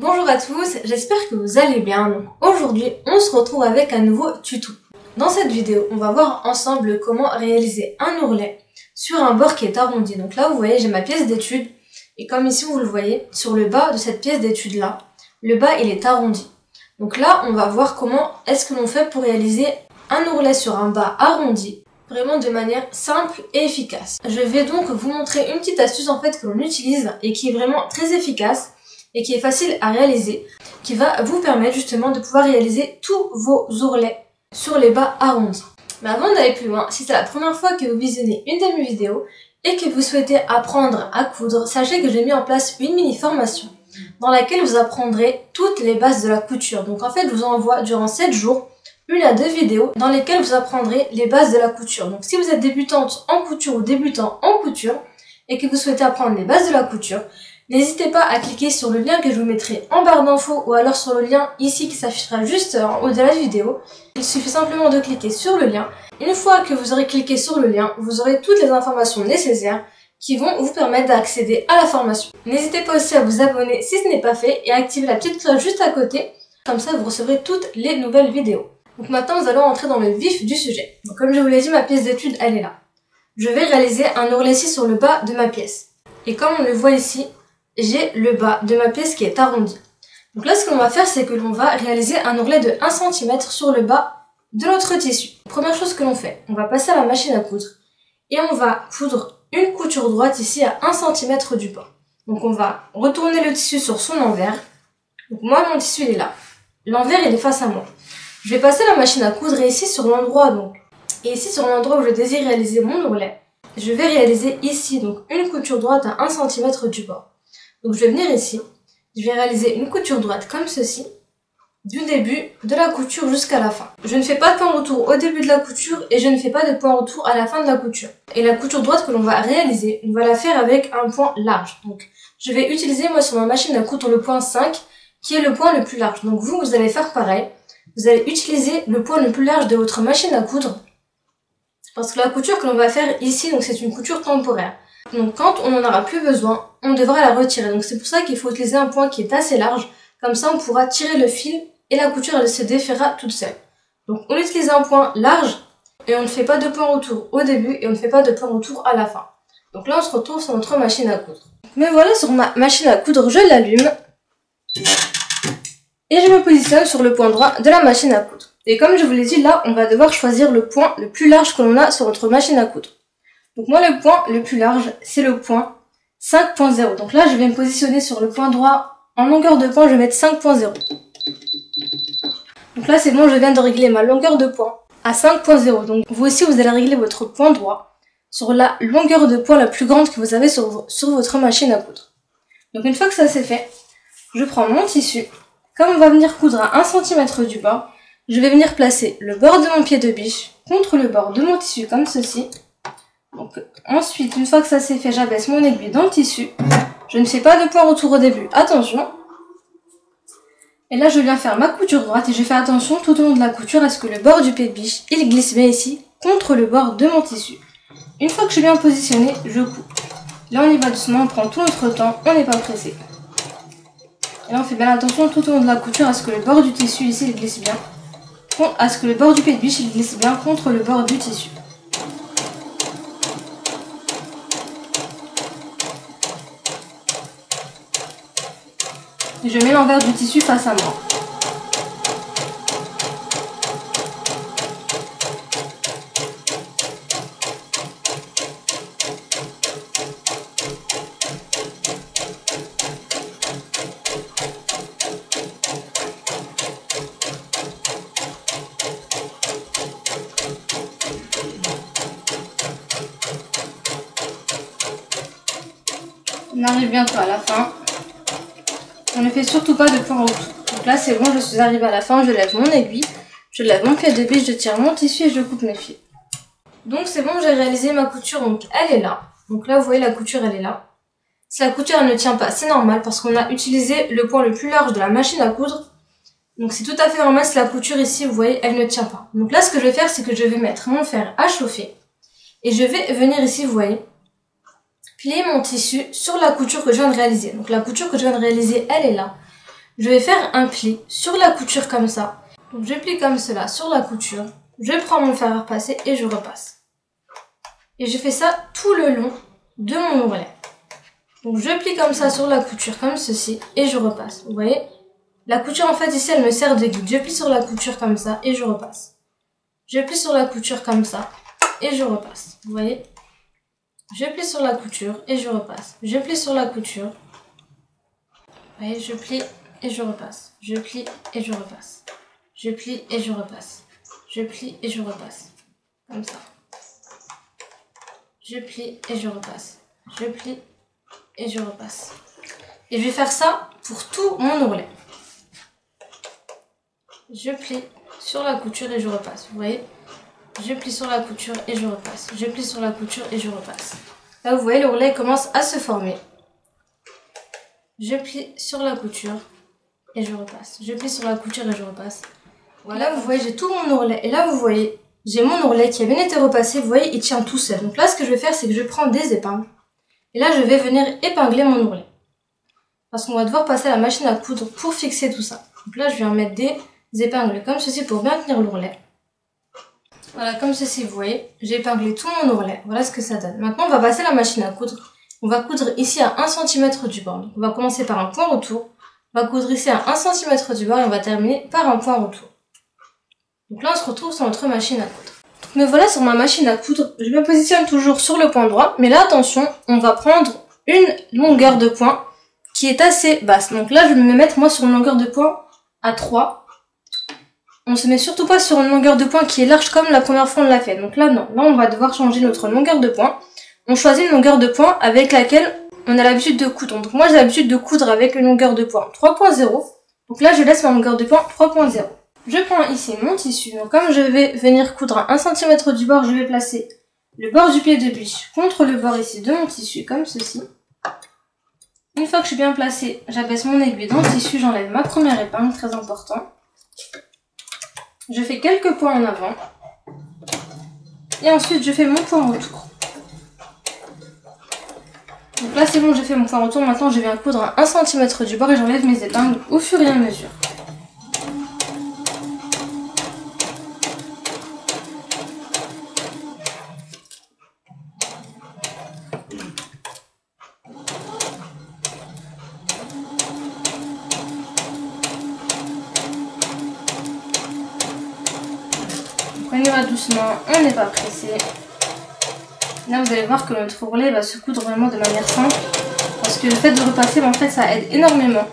Bonjour à tous, j'espère que vous allez bien. Donc aujourd'hui, on se retrouve avec un nouveau tuto. Dans cette vidéo, on va voir ensemble comment réaliser un ourlet sur un bord qui est arrondi. Donc là, vous voyez, j'ai ma pièce d'étude et comme ici vous le voyez, sur le bas de cette pièce d'étude là, le bas il est arrondi. Donc là, on va voir comment est-ce que l'on fait pour réaliser un ourlet sur un bas arrondi, vraiment de manière simple et efficace. Je vais donc vous montrer une petite astuce en fait que l'on utilise et qui est vraiment très efficace et qui est facile à réaliser, qui va vous permettre justement de pouvoir réaliser tous vos ourlets sur les bas arrondis. Mais avant d'aller plus loin, si c'est la première fois que vous visionnez une de mes vidéos et que vous souhaitez apprendre à coudre, sachez que j'ai mis en place une mini formation dans laquelle vous apprendrez toutes les bases de la couture. Donc en fait, je vous envoie durant 7 jours 1 à 2 vidéos dans lesquelles vous apprendrez les bases de la couture. Donc si vous êtes débutante en couture ou débutant en couture et que vous souhaitez apprendre les bases de la couture, n'hésitez pas à cliquer sur le lien que je vous mettrai en barre d'infos ou alors sur le lien ici qui s'affichera juste en haut de la vidéo. Il suffit simplement de cliquer sur le lien. Une fois que vous aurez cliqué sur le lien, vous aurez toutes les informations nécessaires qui vont vous permettre d'accéder à la formation. N'hésitez pas aussi à vous abonner si ce n'est pas fait et à activer la petite cloche juste à côté. Comme ça, vous recevrez toutes les nouvelles vidéos. Donc maintenant, nous allons entrer dans le vif du sujet. Donc comme je vous l'ai dit, ma pièce d'étude, elle est là. Je vais réaliser un ourlet ici sur le bas de ma pièce. Et comme on le voit ici, j'ai le bas de ma pièce qui est arrondi. Donc là, ce que l'on va faire, c'est que l'on va réaliser un ourlet de 1 cm sur le bas de notre tissu. Première chose que l'on fait, on va passer à la machine à coudre et on va coudre une couture droite ici à 1 cm du bas. Donc on va retourner le tissu sur son envers. Donc moi, mon tissu il est là. L'envers il est face à moi. Je vais passer la machine à coudre et ici sur l'endroit sur l'endroit où je désire réaliser mon ourlet, je vais réaliser ici donc une couture droite à 1 cm du bas. Donc je vais venir ici, je vais réaliser une couture droite comme ceci, du début de la couture jusqu'à la fin. Je ne fais pas de point retour au début de la couture et je ne fais pas de point retour à la fin de la couture. Et la couture droite que l'on va réaliser, on va la faire avec un point large. Donc je vais utiliser moi sur ma machine à coudre le point 5 qui est le point le plus large. Donc vous allez faire pareil, vous allez utiliser le point le plus large de votre machine à coudre parce que la couture que l'on va faire ici, donc c'est une couture temporaire. Donc quand on n'en aura plus besoin, on devra la retirer. Donc c'est pour ça qu'il faut utiliser un point qui est assez large. Comme ça, on pourra tirer le fil et la couture elle se défera toute seule. Donc on utilise un point large et on ne fait pas de point retour au début et on ne fait pas de point retour à la fin. Donc là, on se retrouve sur notre machine à coudre. Mais voilà, sur ma machine à coudre, je l'allume et je me positionne sur le point droit de la machine à coudre. Et comme je vous l'ai dit, là, on va devoir choisir le point le plus large que l'on a sur notre machine à coudre. Donc moi, le point le plus large, c'est le point 5.0. Donc là, je vais me positionner sur le point droit. En longueur de point, je vais mettre 5.0. Donc là, c'est bon, je viens de régler ma longueur de point à 5.0. Donc vous aussi, vous allez régler votre point droit sur la longueur de point la plus grande que vous avez sur votre machine à coudre. Donc une fois que ça c'est fait, je prends mon tissu. Comme on va venir coudre à 1 cm du bas, je vais venir placer le bord de mon pied de biche contre le bord de mon tissu comme ceci. Donc ensuite, une fois que ça c'est fait, j'abaisse mon aiguille dans le tissu. Je ne fais pas de point retour au début, attention. Et là, je viens faire ma couture droite et je fais attention tout au long de la couture à ce que le bord du pied de biche, il glisse bien ici contre le bord de mon tissu. Une fois que je suis bien positionnée, je coupe. Là, on y va doucement, on prend tout notre temps, on n'est pas pressé. Et là, on fait bien attention tout au long de la couture à ce que le bord du tissu ici, il glisse bien. À ce que le bord du pied de biche, il glisse bien contre le bord du tissu. Et je mets l'envers du tissu face à moi. On arrive bientôt à la fin. On ne fait surtout pas de point retour. Donc là c'est bon, je suis arrivée à la fin, je lève mon aiguille, je lève mon pied de biche, je tire mon tissu et je coupe mes fils. Donc c'est bon, j'ai réalisé ma couture, donc elle est là. Donc là vous voyez la couture elle est là. Si la couture elle ne tient pas, c'est normal parce qu'on a utilisé le point le plus large de la machine à coudre. Donc c'est tout à fait normal si la couture ici, vous voyez, elle ne tient pas. Donc là ce que je vais faire, c'est que je vais mettre mon fer à chauffer. Et je vais venir ici, vous voyez, plier mon tissu sur la couture que je viens de réaliser. Donc la couture que je viens de réaliser, elle est là. je vais faire un pli sur la couture comme ça. Donc je plie comme cela sur la couture, je prends mon fer à repasser et je repasse. Et je fais ça tout le long de mon ourlet. Donc je plie comme ça sur la couture comme ceci et je repasse. Vous voyez? La couture en fait ici elle me sert de guide. Je plie sur la couture comme ça et je repasse. Je plie sur la couture comme ça et je repasse. Vous voyez? Je plie sur la couture et je repasse. Je plie sur la couture. Vous voyez, je plie et je repasse. Je plie et je repasse. Je plie et je repasse. Je plie et je repasse. Comme ça. Je plie et je repasse. Je plie et je repasse. Et je vais faire ça pour tout mon ourlet. Je plie sur la couture et je repasse. Vous voyez? Je plie sur la couture et je repasse. Je plie sur la couture et je repasse. Là, vous voyez, l'ourlet commence à se former. Je plie sur la couture et je repasse. Je plie sur la couture et je repasse. Voilà, vous voyez, j'ai tout mon ourlet. Et là, vous voyez, j'ai mon ourlet qui a bien été repassé. Vous voyez, il tient tout seul. Donc là, ce que je vais faire, c'est que je prends des épingles. Et là, je vais venir épingler mon ourlet. Parce qu'on va devoir passer à la machine à coudre pour fixer tout ça. Donc là, je viens mettre des épingles comme ceci pour bien tenir l'ourlet. Voilà, comme ceci, vous voyez, j'ai épinglé tout mon ourlet. Voilà ce que ça donne. Maintenant, on va passer à la machine à coudre. On va coudre ici à 1 cm du bord. Donc, on va commencer par un point retour. On va coudre ici à 1 cm du bord et on va terminer par un point retour. Donc là, on se retrouve sur notre machine à coudre. Donc, me voilà sur ma machine à coudre. Je me positionne toujours sur le point droit. Mais là, attention, on va prendre une longueur de point qui est assez basse. Donc là, je vais me mettre moi sur une longueur de point à 3. On se met surtout pas sur une longueur de point qui est large comme la première fois on l'a fait. Donc là, non. Là, on va devoir changer notre longueur de point. On choisit une longueur de point avec laquelle on a l'habitude de coudre. Donc moi, j'ai l'habitude de coudre avec une longueur de point 3.0. Donc là, je laisse ma longueur de point 3.0. Je prends ici mon tissu. Donc comme je vais venir coudre à 1 cm du bord, je vais placer le bord du pied de biche contre le bord ici de mon tissu, comme ceci. Une fois que je suis bien placée, j'abaisse mon aiguille dans le tissu, j'enlève ma première épingle, très important. Je fais quelques points en avant. Et ensuite, je fais mon point retour. Donc là, c'est bon, j'ai fait mon point retour. Maintenant, je viens coudre à 1 cm du bord et j'enlève mes épingles au fur et à mesure. Donc, on y va doucement, on n'est pas pressé. Là, vous allez voir que notre ourlet va se coudre vraiment de manière simple. Parce que le fait de repasser, en fait, ça aide énormément.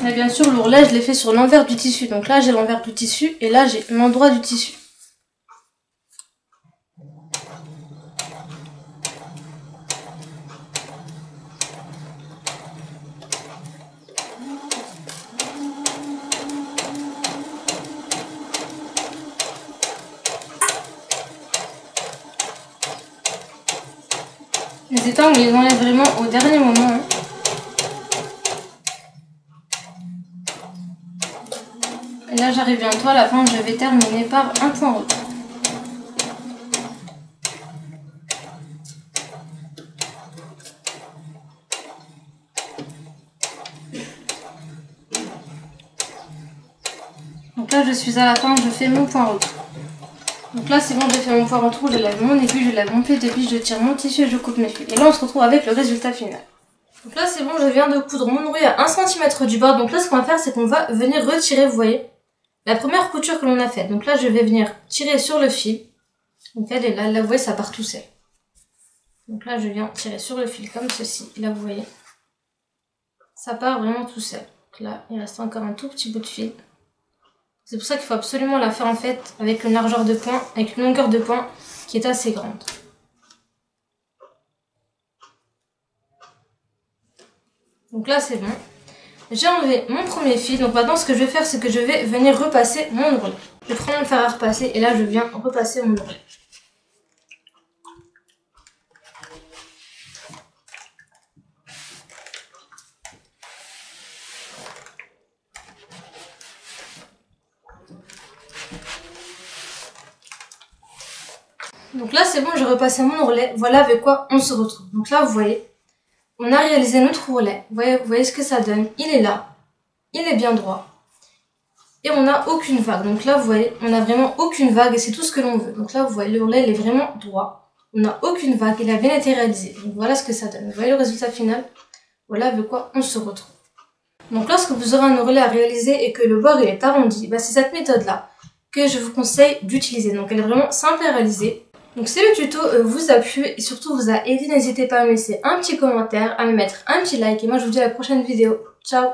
Mais bien sûr, l'ourlet, je l'ai fait sur l'envers du tissu. Donc là, j'ai l'envers du tissu et là, j'ai l'endroit du tissu. Les épingles, on les enlève vraiment au dernier moment. Hein. Et là, j'arrive bientôt à la fin, je vais terminer par un point retour. Donc là, je suis à la fin, je fais mon point retour. Donc là, c'est bon, j'ai fait mon point retour, je lève mon aiguille, je lève mon pied de biche, je tire mon tissu et je coupe mes fils. Et là, on se retrouve avec le résultat final. Donc là, c'est bon, je viens de coudre mon ourlet à 1 cm du bord. Donc là, ce qu'on va faire, c'est qu'on va venir retirer, vous voyez, la première couture que l'on a faite. Donc là, je vais venir tirer sur le fil. Donc elle est là, vous voyez, ça part tout seul. Donc là, je viens tirer sur le fil comme ceci. Là, vous voyez, ça part vraiment tout seul. Donc là, il reste encore un tout petit bout de fil. C'est pour ça qu'il faut absolument la faire en fait avec une largeur de point, avec une longueur de point qui est assez grande. Donc là c'est bon. J'ai enlevé mon premier fil. Donc maintenant ce que je vais faire, c'est que je vais venir repasser mon ourlet. Je prends mon fer à repasser et là je viens repasser mon ourlet. Donc là c'est bon, j'ai repassé mon ourlet, voilà avec quoi on se retrouve. Donc là vous voyez, on a réalisé notre ourlet, vous voyez ce que ça donne, il est là, il est bien droit. Et on n'a aucune vague, donc là vous voyez, on n'a vraiment aucune vague et c'est tout ce que l'on veut. Donc là vous voyez, le ourlet il est vraiment droit, on n'a aucune vague, il a bien été réalisé. Donc voilà ce que ça donne, vous voyez le résultat final, voilà avec quoi on se retrouve. Donc lorsque vous aurez un ourlet à réaliser et que le bord il est arrondi, bah, c'est cette méthode là que je vous conseille d'utiliser. Donc elle est vraiment simple à réaliser. Donc si le tuto vous a plu et surtout vous a aidé, n'hésitez pas à me laisser un petit commentaire, à me mettre un petit like et moi je vous dis à la prochaine vidéo. Ciao!